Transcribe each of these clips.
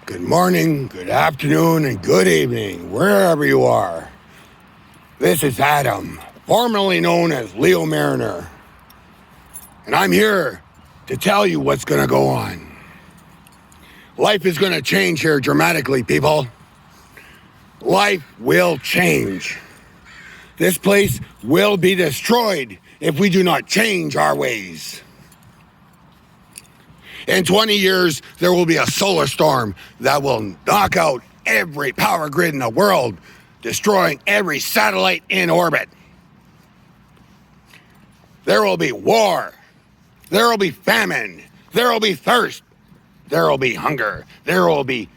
Good morning, good afternoon, and good evening, wherever you are. This is Adam, formerly known as Leo Mariner, and I'm here to tell you what's going to go on. Life is going to change here dramatically, people. Life will change. This place will be destroyed if we do not change our ways. In 20 years, there will be a solar storm that will knock out every power grid in the world, destroying every satellite in orbit. There will be war. There will be famine. There will be thirst. There will be hunger. There will be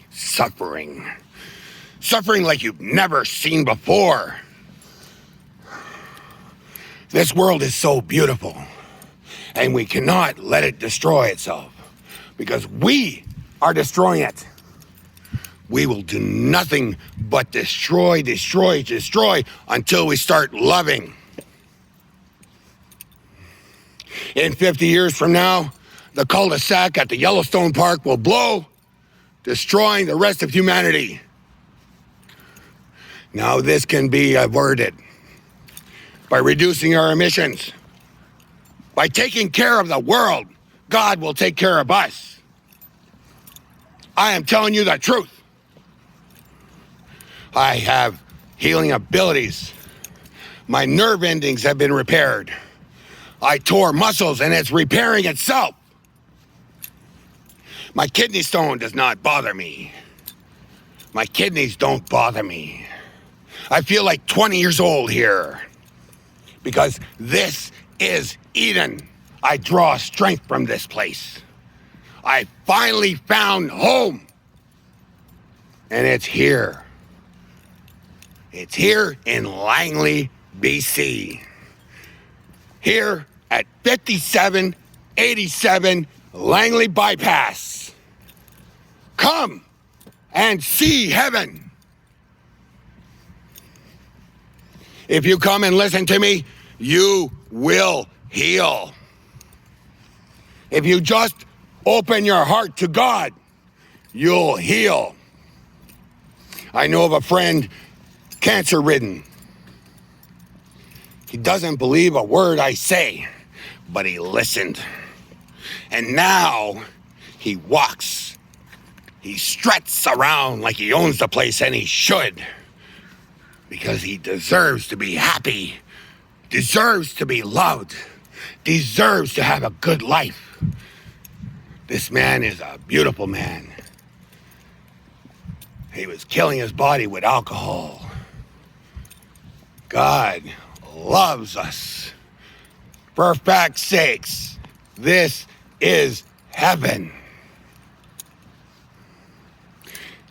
suffering. Suffering like you've never seen before. This world is so beautiful. And we cannot let it destroy itself because we are destroying it. We will do nothing but destroy until we start loving. In 50 years from now, the cul-de-sac at the Yellowstone Park will blow, destroying the rest of humanity. Now this can be averted by reducing our emissions. By taking care of the world, God will take care of us. I am telling you the truth. I have healing abilities. My nerve endings have been repaired. I tore muscles and it's repairing itself. My kidney stone does not bother me. My kidneys don't bother me. I feel like 20 years old here because this is Eden. I draw strength from this place. I finally found home. And it's here. It's here in Langley, BC. Here at 5787 Langley Bypass. Come and see heaven. If you come and listen to me, you will heal. If you just open your heart to God, you'll heal. I know of a friend, cancer-ridden. He doesn't believe a word I say, but he listened. And now he walks. He struts around like he owns the place, and he should. Because he deserves to be happy. Deserves to be loved, deserves to have a good life. This man is a beautiful man. He was killing his body with alcohol. God loves us. For fact's sakes, this is heaven.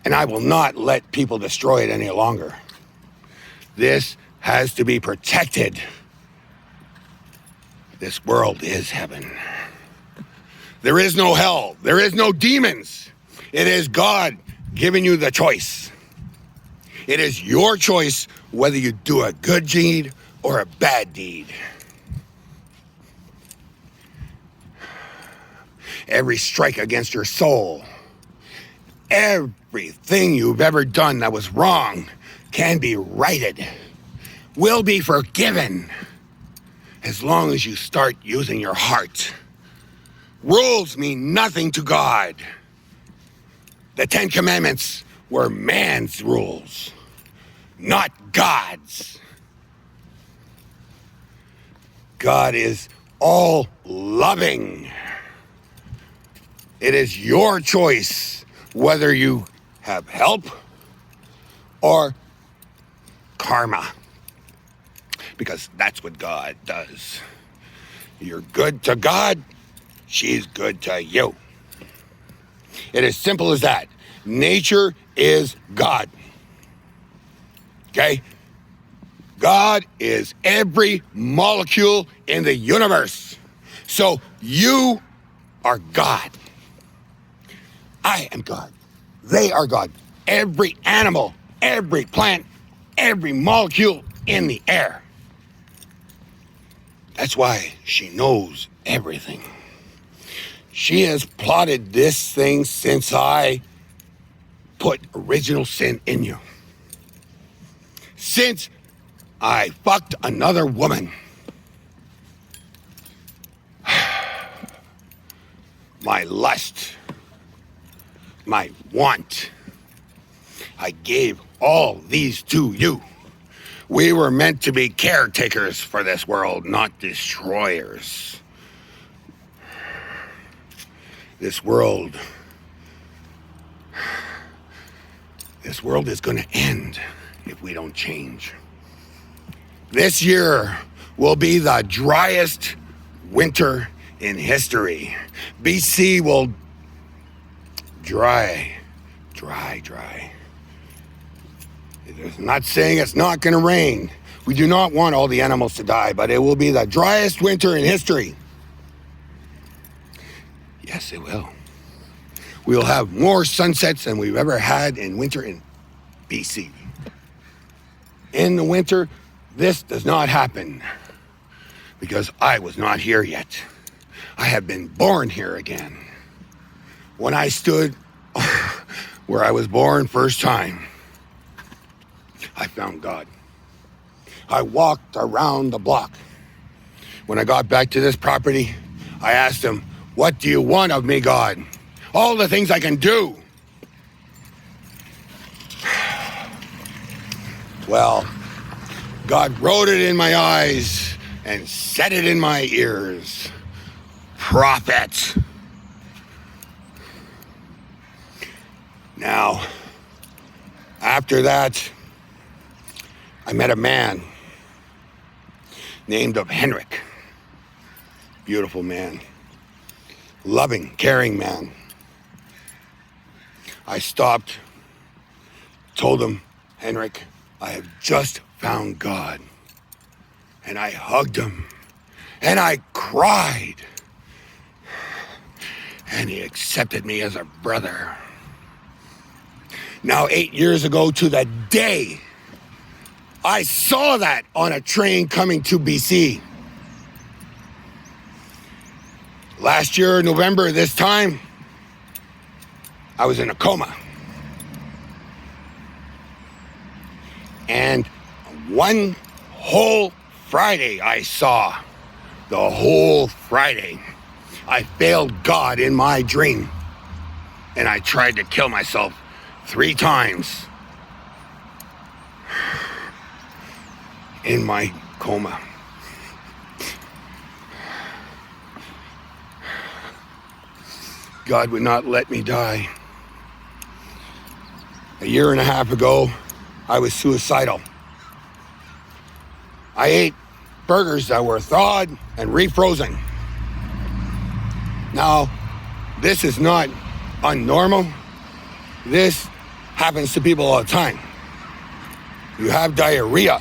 And I will not let people destroy it any longer. This has to be protected. This world is heaven. There is no hell. There is no demons. It is God giving you the choice. It is your choice whether you do a good deed or a bad deed. Every strike against your soul, everything you've ever done that was wrong can be righted, will be forgiven. As long as you start using your heart. Rules mean nothing to God. The 10 Commandments were man's rules, not God's. God is all loving. It is your choice whether you have help or karma. Because that's what God does. You're good to God, she's good to you. It is simple as that. Nature is God. Okay? God is every molecule in the universe. So you are God. I am God. They are God. Every animal, every plant, every molecule in the air. That's why she knows everything. She has plotted this thing since I put original sin in you. Since I fucked another woman. My lust, my want, I gave all these to you. We were meant to be caretakers for this world, not destroyers. This world is going to end if we don't change. This year will be the driest winter in history. BC will dry. I'm not saying it's not going to rain. We do not want all the animals to die, but it will be the driest winter in history. Yes, it will. We'll have more sunsets than we've ever had in winter in BC. In the winter, this does not happen because I was not here yet. I have been born here again. When I stood where I was born first time, I found God. I walked around the block. When I got back to this property, I asked him, "What do you want of me, God?" All the things I can do. Well, God wrote it in my eyes and said it in my ears. Prophet. Now, after that, I met a man named Henrik. Beautiful man. Loving, caring man. I stopped, told him, "Henrik, I have just found God." And I hugged him. And I cried. And he accepted me as a brother. Now, 8 years ago to the day, I saw that on a train coming to BC. Last year, November, this time, I was in a coma. And one whole Friday I saw. The whole Friday. I failed God in my dream. And I tried to kill myself 3 times. In my coma. God would not let me die. A year and a half ago, I was suicidal. I ate burgers that were thawed and refrozen. Now, this is not unnormal. This happens to people all the time. You have diarrhea.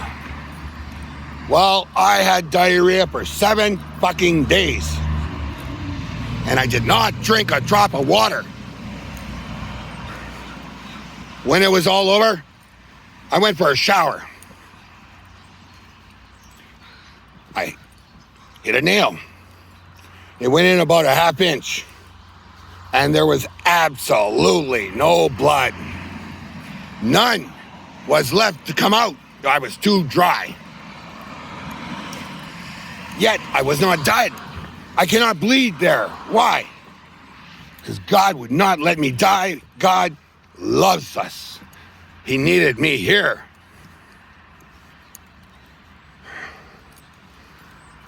Well, I had diarrhea for 7 fucking days. And I did not drink a drop of water. When it was all over, I went for a shower. I hit a nail. It went in about a ½ inch. And there was absolutely no blood. None was left to come out. I was too dry. Yet I was not dying. I cannot bleed there. Why? Because God would not let me die. God loves us. He needed me here.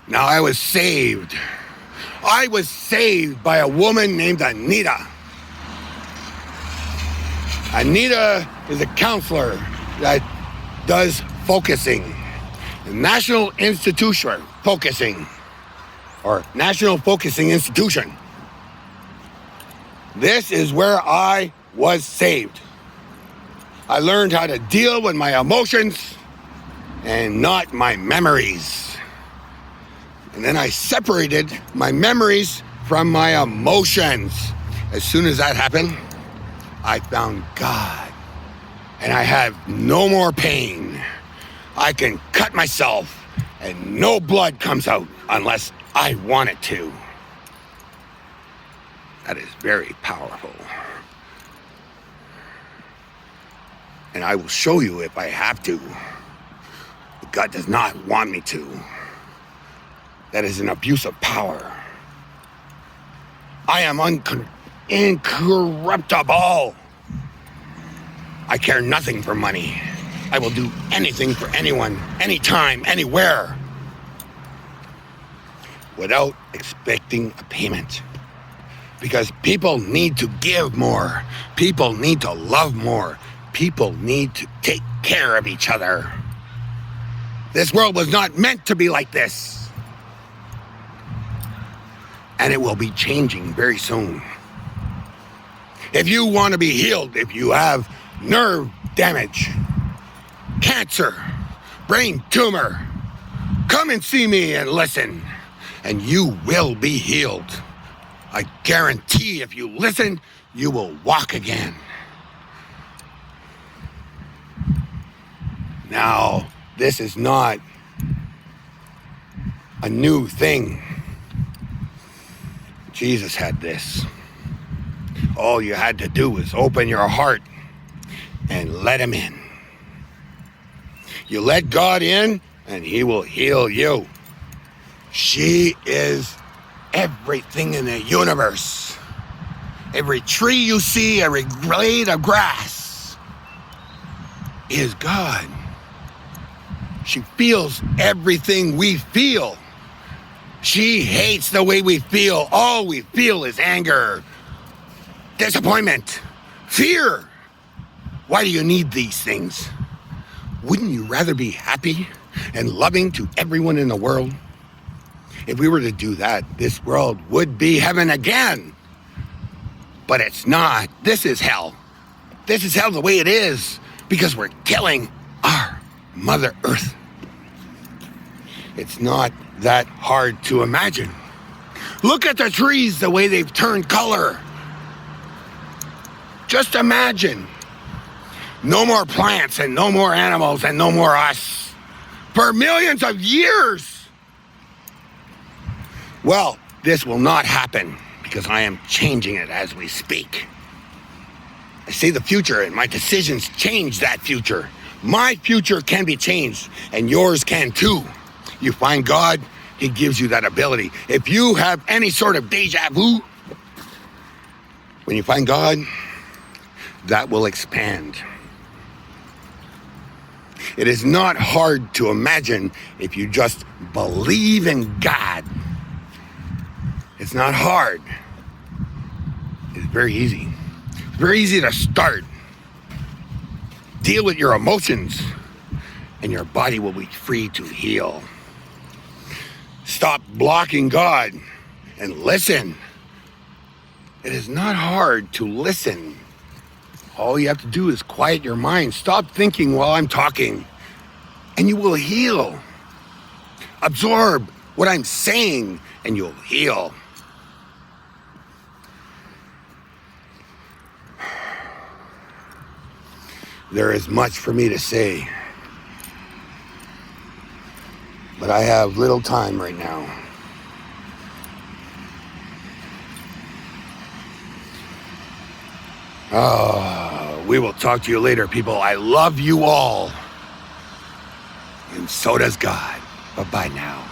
Now I was saved. I was saved by a woman named Anita. Anita is a counselor that does focusing. The National Institution Focusing, or National Focusing Institution. This is where I was saved. I learned how to deal with my emotions and not my memories. And then I separated my memories from my emotions. As soon as that happened, I found God. And I have no more pain. I can cut myself and no blood comes out unless I want it to. That is very powerful. And I will show you if I have to. But God does not want me to. That is an abuse of power. I am incorruptible. I care nothing for money. I will do anything for anyone, anytime, anywhere, without expecting a payment. Because people need to give more. People need to love more. People need to take care of each other. This world was not meant to be like this. And it will be changing very soon. If you want to be healed, if you have nerve damage, cancer, brain tumor, come and see me and listen, and you will be healed. I guarantee if you listen, you will walk again. Now, this is not a new thing. Jesus had this. All you had to do was open your heart and let him in. You let God in, and he will heal you. She is everything in the universe. Every tree you see, every blade of grass is God. She feels everything we feel. She hates the way we feel. All we feel is anger, disappointment, fear. Why do you need these things? Wouldn't you rather be happy and loving to everyone in the world? If we were to do that, this world would be heaven again. But it's not. This is hell. This is hell the way it is because we're killing our Mother Earth. It's not that hard to imagine. Look at the trees, the way they've turned color. Just imagine. No more plants and no more animals and no more us for millions of years. Well, this will not happen because I am changing it as we speak. I see the future and my decisions change that future. My future can be changed and yours can too. You find God, he gives you that ability. If you have any sort of deja vu, when you find God, that will expand. It is not hard to imagine if you just believe in God. It's not hard. It's very easy. It's very easy to start. Deal with your emotions, and your body will be free to heal. Stop blocking God and listen. It is not hard to listen. All you have to do is quiet your mind. Stop thinking while I'm talking, and you will heal. Absorb what I'm saying, and you'll heal. There is much for me to say, but I have little time right now. We will talk to you later, people. I love you all. And so does God. Bye-bye now.